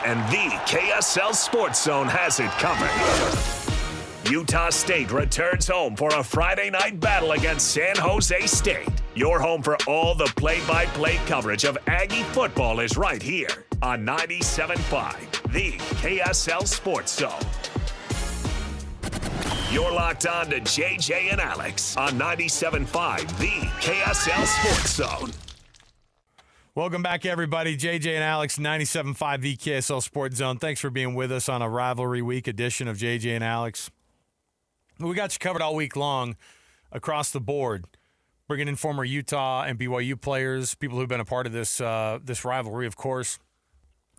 And the KSL Sports Zone has it covered. Utah State returns home for a Friday night battle against San Jose State. Your home for all the play-by-play coverage of Aggie football is right here on 97.5, the KSL Sports Zone. You're locked on to JJ and Alex on 97.5, the KSL Sports Zone. Welcome back, everybody. JJ and Alex, 97.5, the KSL Sports Zone. Thanks for being with us on a rivalry week edition of JJ and Alex. We got you covered all week long across the board, bringing in former Utah and BYU players, people who've been a part of this rivalry, of course,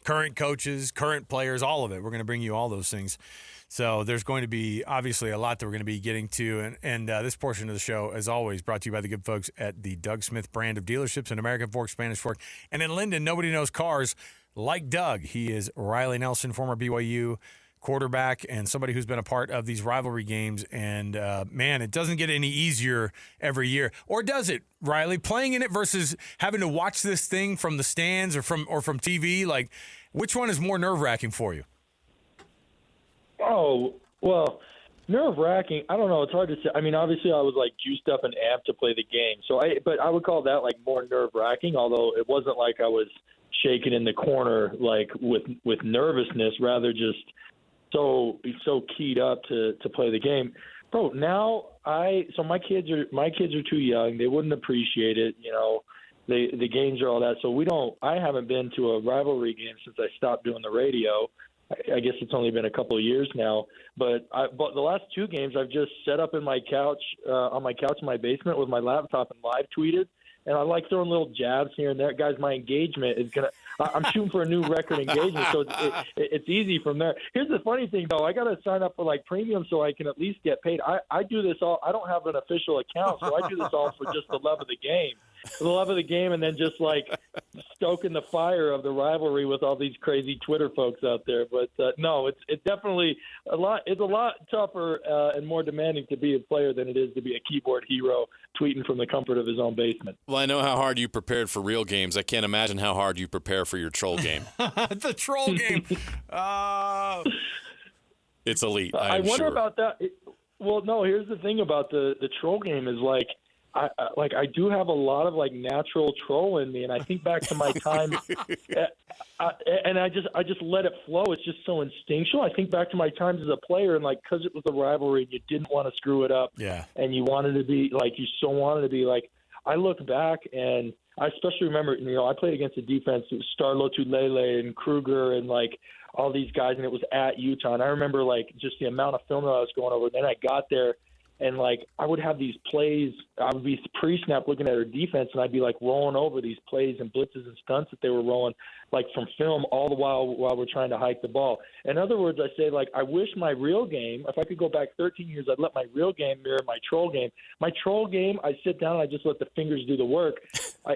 current coaches, current players, all of it. We're going to bring you all those things. So there's going to be obviously a lot that we're going to be getting to. And this portion of the show, as always, brought to you by the good folks at the Doug Smith brand of dealerships in American Fork, Spanish Fork. And in Linden, nobody knows cars like Doug. He is Riley Nelson, former BYU quarterback and somebody who's been a part of these rivalry games. And, man, it doesn't get any easier every year. Or does it, Riley? Playing in it versus having to watch this thing from the stands or from TV, like, which one is more nerve-wracking for you? Oh, well, nerve-wracking, I don't know. It's hard to say. I mean, obviously I was, juiced up and amped to play the game. But I would call that, more nerve-wracking, although it wasn't like I was shaking in the corner, with nervousness, rather just so keyed up to play the game. Bro, now so my kids are too young. They wouldn't appreciate it, the games are all that. So I haven't been to a rivalry game since I stopped doing the radio. I guess it's only been a couple of years now, but the last two games I've just set up in my couch, on my couch in my basement with my laptop and live tweeted, and I like throwing little jabs here and there. Guys, my engagement is I'm shooting for a new record engagement, so it's easy from there. Here's the funny thing, though. I got to sign up for premium so I can at least get paid. I do this all. I don't have an official account, so I do this all for just the love of the game. The love of the game, and then just stoking the fire of the rivalry with all these crazy Twitter folks out there. But no, it's definitely a lot. It's a lot tougher and more demanding to be a player than it is to be a keyboard hero tweeting from the comfort of his own basement. Well, I know how hard you prepared for real games. I can't imagine how hard you prepare for your troll game. The troll game. It's elite. I wonder about that. Well, no. Here's the thing about the troll game is I do have a lot of natural troll in me, and I think back to my time, and I just let it flow. It's just so instinctual. I think back to my times as a player, and because it was a rivalry, and you didn't want to screw it up, yeah, and you wanted to be you so wanted to be I look back, and I especially remember, I played against a defense. It was Starlo Tulele and Kruger and all these guys, and it was at Utah. And I remember just the amount of film that I was going over. And then I got there. And, I would have these plays. I would be pre-snap looking at our defense, and I'd be, rolling over these plays and blitzes and stunts that they were rolling, from film all the while we're trying to hike the ball. In other words, I say, I wish my real game, if I could go back 13 years, I'd let my real game mirror my troll game. My troll game, I sit down and I just let the fingers do the work. I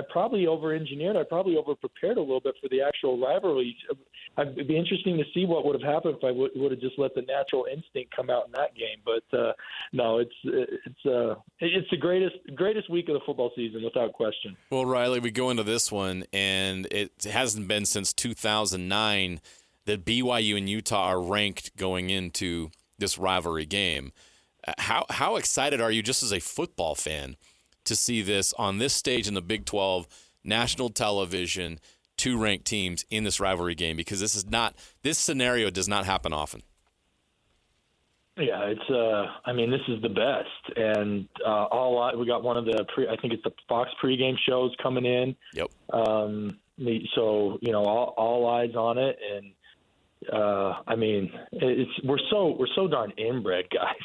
probably over-engineered. I probably over-prepared a little bit for the actual rivalry. It'd be interesting to see what would have happened if I would have just let the natural instinct come out in that game. But no, it's the greatest week of the football season without question. Well, Riley, we go into this one, and it hasn't been since 2009 that BYU and Utah are ranked going into this rivalry game. How excited are you, just as a football fan, to see this on this stage in the Big 12, national television, two ranked teams in this rivalry game? Because this scenario does not happen often. Yeah, this is the best, and we got one of the I think it's the Fox pregame shows coming in. Yep. So all eyes on it, and we're so darn inbred, guys.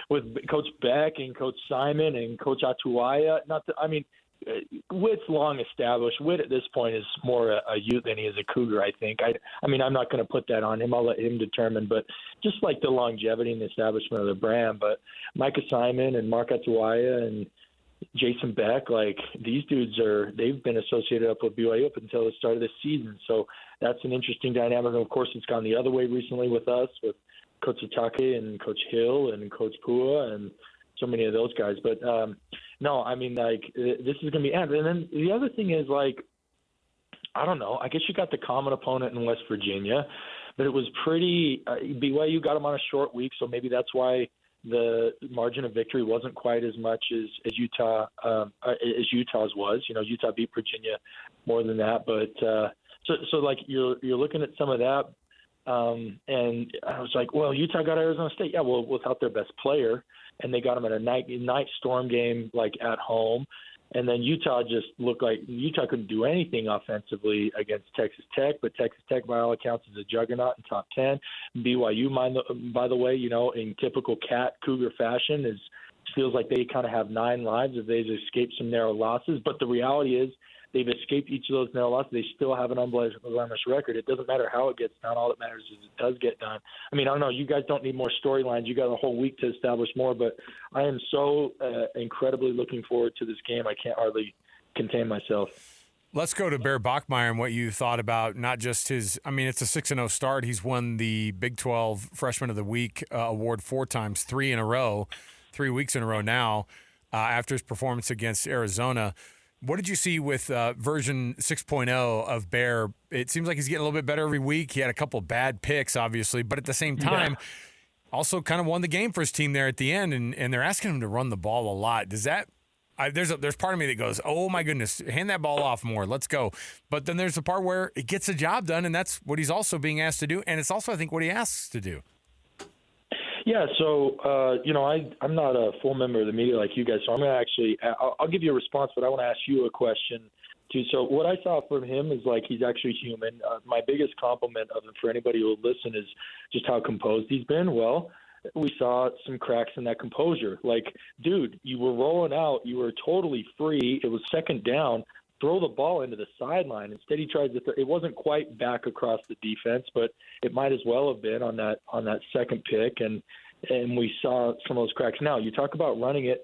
With Coach Beck and Coach Simon and Coach Atuaya. Witt's long established. Witt at this point is more a Ute than he is a Cougar, I think. I'm not going to put that on him. I'll let him determine. But just the longevity and the establishment of the brand. But Micah Simon and Mark Atuaya and Jason Beck, these dudes they've been associated up with BYU up until the start of this season. So that's an interesting dynamic. And of course, it's gone the other way recently with us, with Coach Atake and Coach Hill and Coach Pua and so many of those guys. But no, this is going to be – and then the other thing is, I don't know. I guess you got the common opponent in West Virginia, but it was pretty BYU got them on a short week, so maybe that's why the margin of victory wasn't quite as much as Utah's was. Utah beat Virginia more than that, but so like you're looking at some of that, and I was like, well, Utah got Arizona State, yeah, well, without their best player, and they got them in a night storm game like at home. And then Utah just looked like Utah couldn't do anything offensively against Texas Tech, but Texas Tech, by all accounts, is a juggernaut in top 10. BYU, by the way, in typical Cougar fashion, feels like they kind of have 9 lives if they've escaped some narrow losses. But the reality is they've escaped each of those narrow losses. They still have an unblemished record. It doesn't matter how it gets done. All that matters is it does get done. I mean, I don't know. You guys don't need more storylines. You got a whole week to establish more. But I am so incredibly looking forward to this game. I can't hardly contain myself. Let's go to Bear Bachmeier and what you thought about not just his – I mean, it's a 6-0 start. He's won the Big 12 Freshman of the Week award 4 times, 3 in a row, 3 weeks in a row now after his performance against Arizona. What did you see with version 6.0 of Bear? It seems like he's getting a little bit better every week. He had a couple bad picks, obviously, but at the same time, also kind of won the game for his team there at the end, and they're asking him to run the ball a lot. Does that there's part of me that goes, oh, my goodness, hand that ball off more. Let's go. But then there's the part where it gets the job done, and that's what he's also being asked to do, and it's also, I think, what he asks to do. Yeah, so, I'm not a full member of the media like you guys, so I'm going to actually – I'll give you a response, but I want to ask you a question, too. So what I saw from him is, like, he's actually human. My biggest compliment of him for anybody who will listen is just how composed he's been. Well, we saw some cracks in that composure. Like, dude, you were rolling out. You were totally free. It was second down. Throw the ball into the sideline. Instead, he tried to. It wasn't quite back across the defense, but it might as well have been on that second pick. And we saw some of those cracks. Now, you talk about running it.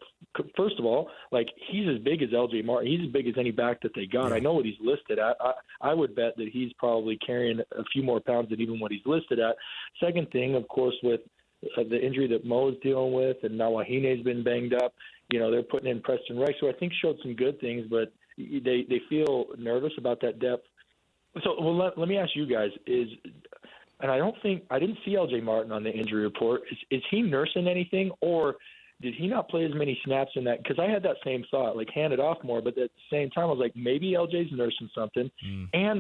First of all, like, he's as big as L.J. Martin. He's as big as any back that they got. I know what he's listed at. I would bet that he's probably carrying a few more pounds than even what he's listed at. Second thing, of course, with the injury that Mo's dealing with, and now Wahine's been banged up. They're putting in Preston Rex, who I think showed some good things, but they feel nervous about that depth. So, well, let me ask you guys: and I didn't see L.J. Martin on the injury report. Is he nursing anything, or did he not play as many snaps in that? Because I had that same thought, like, hand it off more. But at the same time, I was like, maybe L.J.'s nursing something,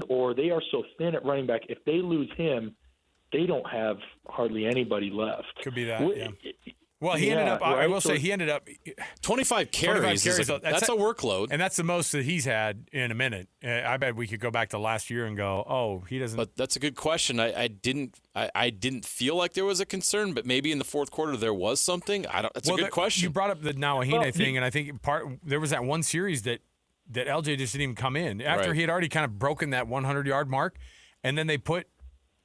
or they are so thin at running back. If they lose him, they don't have hardly anybody left. Could be that. Yeah. Well, he ended up. Right? I will say he ended up 25 carries. That's a workload, and that's the most that he's had in a minute. I bet we could go back to last year and go, "Oh, he doesn't." But that's a good question. I didn't feel like there was a concern, but maybe in the fourth quarter there was something. That's a good question. You brought up the Nawahine thing, and I think there was that one series that LJ just didn't even come in after he had already kind of broken that 100-yard mark, and then they put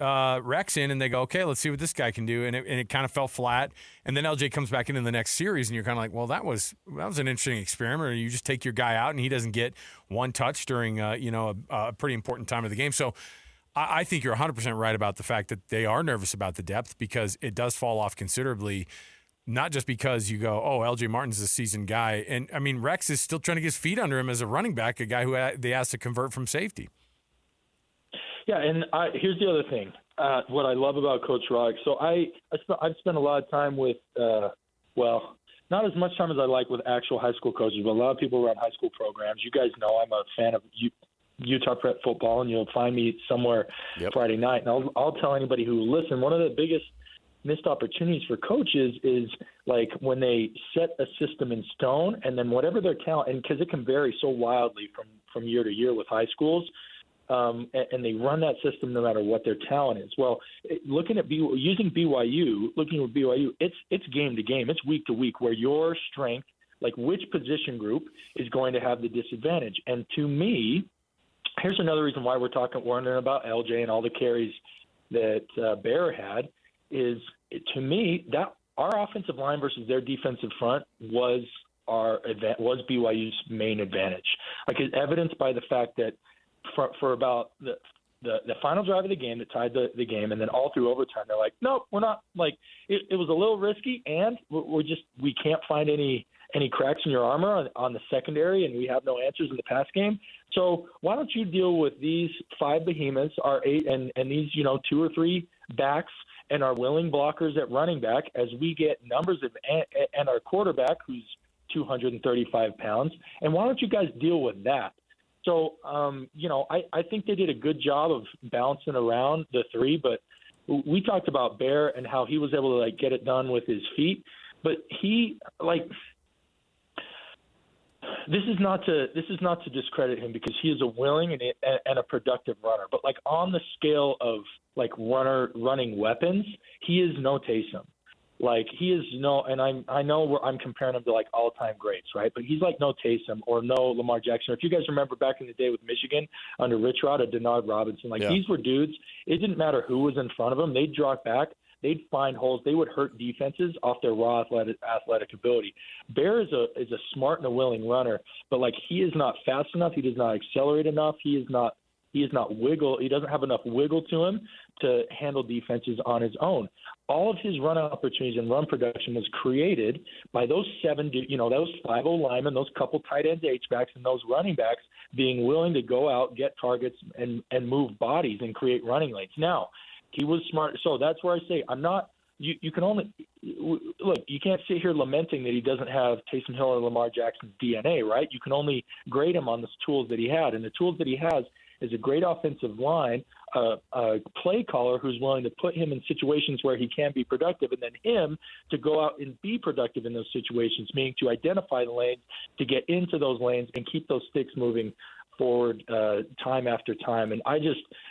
Rex in, and they go, okay, let's see what this guy can do, and it kind of fell flat. And then LJ comes back in the next series, and you're kind of like, well, that was an interesting experiment. Or you just take your guy out, and he doesn't get one touch during a pretty important time of the game. So I think you're 100% right about the fact that they are nervous about the depth, because it does fall off considerably. Not just because you go, oh, L.J. Martin's a seasoned guy. And, I mean, Rex is still trying to get his feet under him as a running back, a guy who they asked to convert from safety. Yeah, and here's the other thing. What I love about Coach Roddick. So I've spent a lot of time with, not as much time as I like with actual high school coaches, but a lot of people run high school programs. You guys know I'm a fan of Utah Prep football, and you'll find me somewhere Friday night. And I'll tell anybody who will listen, one of the biggest missed opportunities for coaches is like when they set a system in stone, and then whatever their talent, and because it can vary so wildly from year to year with high schools, and they run that system no matter what their talent is. Well, looking at using BYU, it's game to game, it's week to week, where your strength, like which position group is going to have the disadvantage. And to me, here's another reason why we're wondering about LJ and all the carries that Bear had. Is to me that our offensive line versus their defensive front was BYU's main advantage. Like, it's evidenced by the fact that for about the final drive of the game that tied the game, and then all through overtime, they're like, nope, we're not. Like, it was a little risky, and we can't find any any cracks in your armor on the secondary, and we have no answers in the pass game. So why don't you deal with these 5 behemoths, our 8, and these 2 or 3 backs, and our willing blockers at running back as we get numbers of, and our quarterback who's 235 pounds. And why don't you guys deal with that? So, I think they did a good job of bouncing around the 3, but we talked about Bear and how he was able to get it done with his feet, but he this is not to discredit him because he is a willing and a productive runner, but on the scale of running weapons, he is no Taysom. He is no, and I know I'm comparing him to all-time greats, right? But he's no Taysom or no Lamar Jackson. Or if you guys remember back in the day with Michigan under Rich Rod or Denard Robinson, These were dudes. It didn't matter who was in front of them. They'd drop back. They'd find holes. They would hurt defenses off their raw athletic ability. Bear is a smart and a willing runner, but he is not fast enough. He does not accelerate enough. He is not wiggle. He doesn't have enough wiggle to him to handle defenses on his own. All of his run opportunities and run production was created by those 7, those 5 linemen, those couple tight ends, H-backs, and those running backs being willing to go out, get targets, and move bodies and create running lanes. Now, he was smart. So that's where I say I'm not – you can only – look, you can't sit here lamenting that he doesn't have Taysom Hill or Lamar Jackson's DNA, right? You can only grade him on the tools that he had. And the tools that he has is a great offensive line, a play caller who's willing to put him in situations where he can be productive, and then him to go out and be productive in those situations, meaning to identify the lanes, to get into those lanes and keep those sticks moving forward time after time. And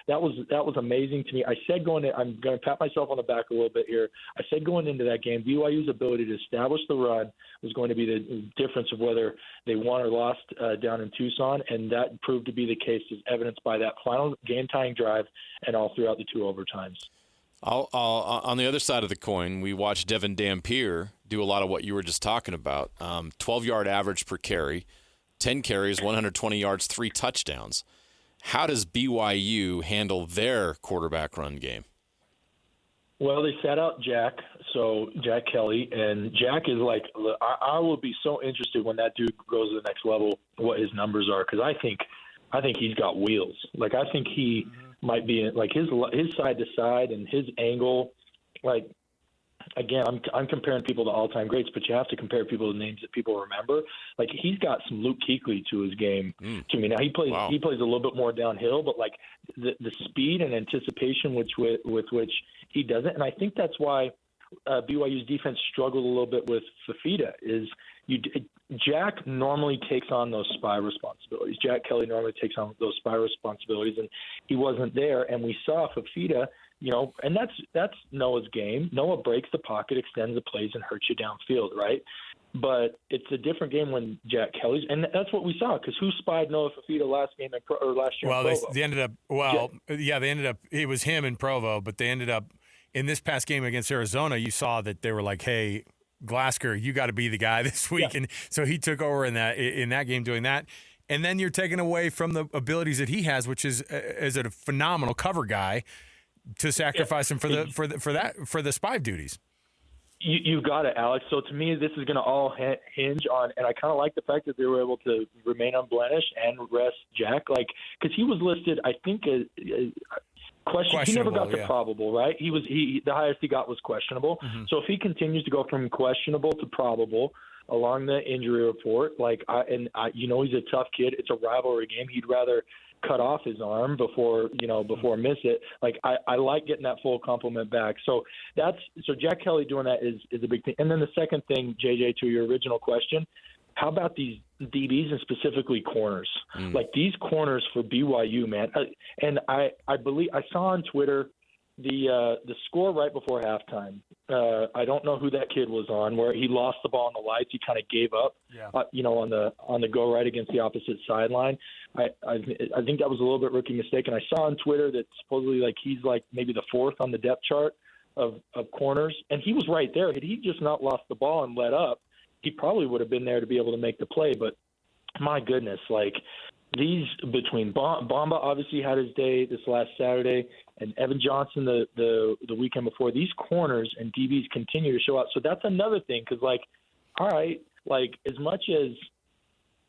that was amazing to me. I said I'm going to pat myself on the back a little bit here. I said going into that game, BYU's ability to establish the run was going to be the difference of whether they won or lost down in Tucson, and that proved to be the case, as evidenced by that final game-tying drive and all throughout the 2 overtimes. On the other side of the coin, we watched Devin Dampier do a lot of what you were just talking about. 12-yard average per carry, 10 carries, 120 yards, 3 touchdowns. How does BYU handle their quarterback run game? Well, they sat out Jack Kelly, and Jack is I will be so interested when that dude goes to the next level, what his numbers are, because I think he's got wheels. I think he might be his side to side and his angle, Again, I'm comparing people to all-time greats, but you have to compare people to names that people remember. He's got some Luke Kuechly to his game to me. Now he plays a little bit more downhill, but the speed and anticipation with which he does it, and I think that's why BYU's defense struggled a little bit with Fafita. Jack normally takes on those spy responsibilities. Jack Kelly normally takes on those spy responsibilities, and he wasn't there. And we saw Fafita. And that's Noah's game. Noah breaks the pocket, extends the plays, and hurts you downfield, right? But it's a different game when Jack Kelly's, and that's what we saw. Because who spied Noah Fafita last year? Well, they ended up. Well, yeah, they ended up. It was him and Provo, but they ended up in this past game against Arizona. You saw that they were like, "Hey, Glasgow, you got to be the guy this week," and so he took over in that game doing that. And then you're taking away from the abilities that he has, which is as a phenomenal cover guy, to sacrifice him for the spy duties. You got it, Alex. So to me, this is going to all hinge on, and I kind of like the fact that they were able to remain unblemished and rest Jack, because he was listed, I think, questionable. He never got to probable, right? The highest he got was questionable. Mm-hmm. So if he continues to go from questionable to probable along the injury report, he's a tough kid. It's a rivalry game. He'd rather cut off his arm before miss it. I like getting that full complement back. So Jack Kelly doing that is a big thing. And then the second thing, JJ, to your original question, how about these DBs and specifically corners? These corners for BYU, man. And I believe I saw on Twitter the score right before halftime. I don't know who that kid was on, where he lost the ball on the lights. He kind of gave up, on the go right against the opposite sideline. I think that was a little bit rookie mistake. And I saw on Twitter that supposedly he's maybe the 4th on the depth chart of corners, and he was right there. Had he just not lost the ball and let up, he probably would have been there to be able to make the play. But my goodness, these between Bamba obviously had his day this last Saturday, and Evan Johnson the weekend before. These corners and DBs continue to show out. So that's another thing, because all right, like, as much as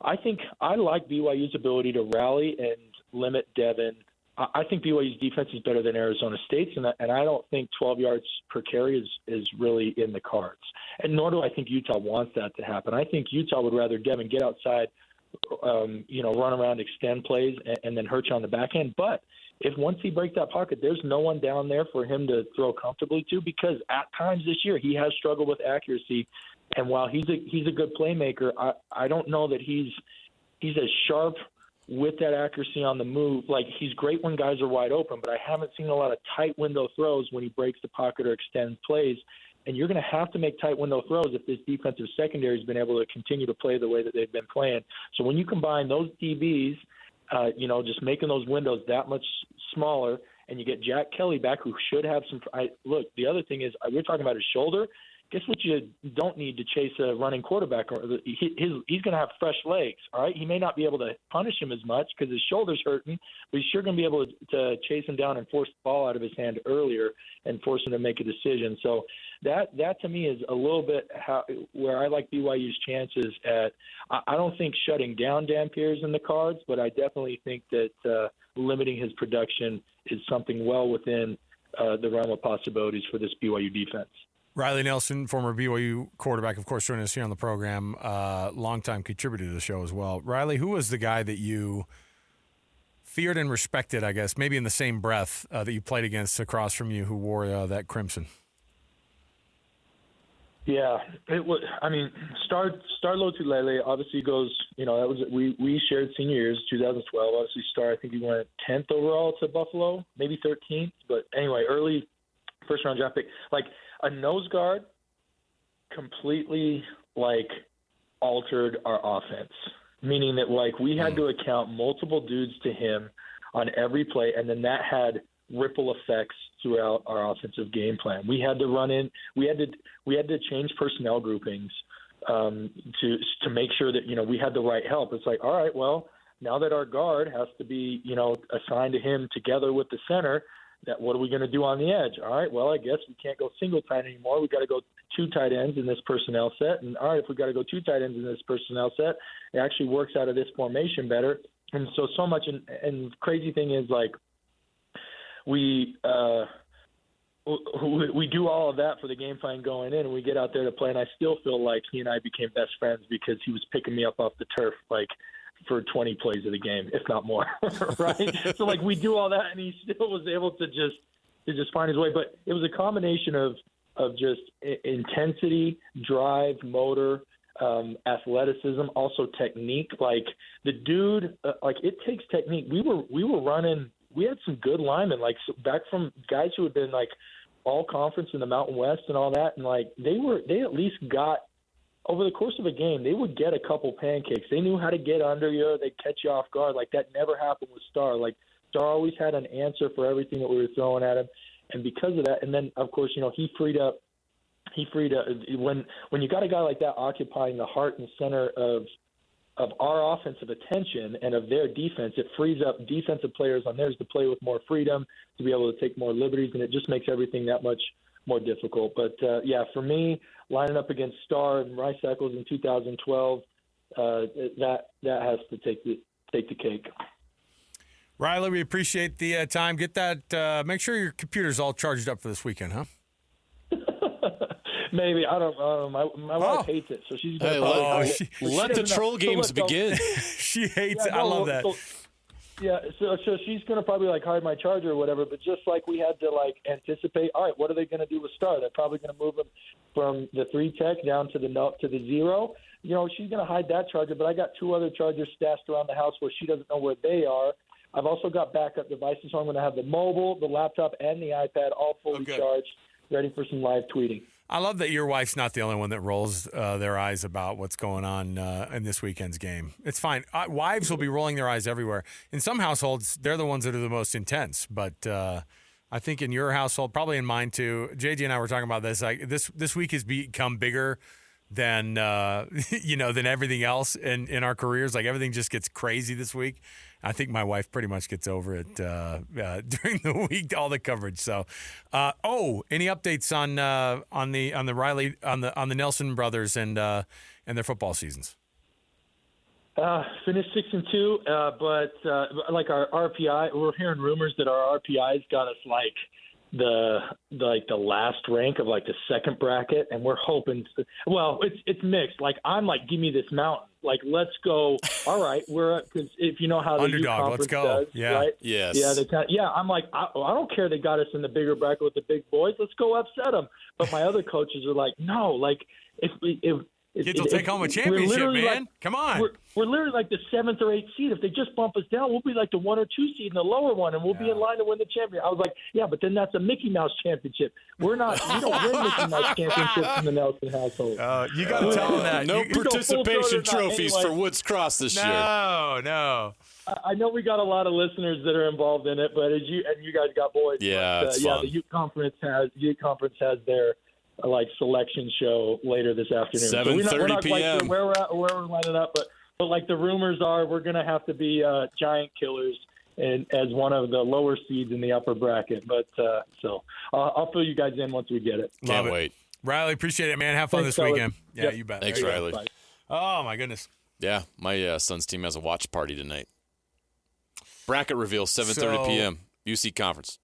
I think I like BYU's ability to rally and limit Devin, I think BYU's defense is better than Arizona State's, and I don't think 12 yards per carry is really in the cards. And nor do I think Utah wants that to happen. I think Utah would rather Devin get outside, run around, extend plays, and then hurt you on the back end. But if once he breaks that pocket, there's no one down there for him to throw comfortably to, because at times this year he has struggled with accuracy. And while he's a good playmaker, I don't know that he's as sharp with that accuracy on the move. Like, he's great when guys are wide open, but I haven't seen a lot of tight window throws when he breaks the pocket or extends plays. And you're going to have to make tight window throws if this defensive secondary has been able to continue to play the way that they've been playing. So when you combine those DBs, just making those windows that much smaller, and you get Jack Kelly back, who should have some. Look, the other thing is, we're talking about his shoulder. Guess what you don't need to chase a running quarterback? He's going to have fresh legs, all right? He may not be able to punish him as much because his shoulder's hurting, but he's sure going to be able to chase him down and force the ball out of his hand earlier and force him to make a decision. So that to me is a little bit where I like BYU's chances at. I don't think shutting down Dampier's in the cards, but I definitely think that limiting his production is something well within the realm of possibilities for this BYU defense. Riley Nelson, former BYU quarterback, of course, joining us here on the program, longtime contributor to the show as well. Riley, who was the guy that you feared and respected, I guess, maybe in the same breath, that you played against across from you, who wore that crimson? Yeah, it was. I mean, Star Lotulelei obviously goes. That was we shared senior years, 2012. Obviously, Star. I think he went 10th overall to Buffalo, maybe 13th. But anyway, early first round draft pick. Like, a nose guard completely altered our offense, meaning that we had to account multiple dudes to him on every play, and then that had ripple effects throughout our offensive game plan. We had to we had to change personnel groupings to make sure that we had the right help. It's like, all right, well, now that our guard has to be assigned to him together with the center, that what are we going to do on the edge? All right, well, I guess we can't go single tight anymore. We got to go two tight ends in this personnel set. And all right, if we got to go two tight ends in this personnel set, it actually works out of this formation better. And so much. And crazy thing is, we do all of that for the game plan going in, and we get out there to play. And I still feel like he and I became best friends because he was picking me up off the turf for 20 plays of the game, if not more, right? So we do all that, and he still was able to just find his way. But it was a combination of just intensity, drive, motor, athleticism, also technique. The dude, it takes technique. We were running. We had some good linemen, back from guys who had been all conference in the Mountain West and all that, and they at least got. Over the course of a game, they would get a couple pancakes. They knew how to get under you. They'd catch you off guard. That never happened with Star. Star always had an answer for everything that we were throwing at him. And because of that, and then, of course, he freed up when you got a guy like that occupying the heart and center of our offensive attention and of their defense, it frees up defensive players on theirs to play with more freedom, to be able to take more liberties, and it just makes everything that much more difficult. But, for me, lining up against Star and Rice Eccles in 2012, that has to take the cake. Riley, we appreciate the time. Get that. Make sure your computer's all charged up for this weekend, huh? Maybe. I don't know. My wife hates it, so she's going to let the troll games begin. She hates it. I love that. So she's going to probably hide my charger or whatever, but just we had to anticipate, all right, what are they going to do with Star? They're probably going to move him from the 3 tech down to the 0. She's going to hide that charger, but I got 2 other chargers stashed around the house where she doesn't know where they are. I've also got backup devices, so I'm going to have the mobile, the laptop, and the iPad all fully charged, ready for some live tweeting. I love that your wife's not the only one that rolls their eyes about what's going on in this weekend's game. It's fine. Wives will be rolling their eyes everywhere. In some households, they're the ones that are the most intense. But I think in your household, probably in mine too, JJ and I were talking about this. This week has become bigger than than everything else in our careers. Like everything just gets crazy this week. I think my wife pretty much gets over it during the week, all the coverage. So, any updates on the Riley on the Nelson brothers and their football seasons? Finished 6-2, but like our RPI, we're hearing rumors that our RPI's got us like the last rank of like the second bracket, and we're hoping. It's mixed. Like I'm like, give me this mountain. Like let's go. All right, because if you know how the underdog, U let's go. does, Yeah. right? Yes. Yeah. I'm like, I don't care. They got us in the bigger bracket with the big boys. Let's go upset them. But my other coaches are like, no. Like if kids will take home a championship, man. Like, come on. We're literally like the 7th or 8th seed. If they just bump us down, we'll be like the 1 or 2 seed in the lower one, and we'll be in line to win the championship. I was like, yeah, but then that's a Mickey Mouse championship. We don't win Mickey Mouse championships in the Nelson household. You got to tell them that. No participation trophies for Woods Cross this year. No. I know we got a lot of listeners that are involved in it, but you guys got boys. Yeah, it's fun. The Ute Conference has their selection show later this afternoon. 7:30 p.m. Sure where we're at or where we're lining up, but like the rumors are, we're going to have to be giant killers and as one of the lower seeds in the upper bracket. But so I'll fill you guys in once we get it. Can't wait. Riley, appreciate it, man. Have fun Thanks, this fellas. weekend. Yeah, Yep. you bet. Thanks, There you Riley. go. Oh my goodness. Yeah, my son's team has a watch party tonight. Bracket reveal 7:30 p.m. UC Conference.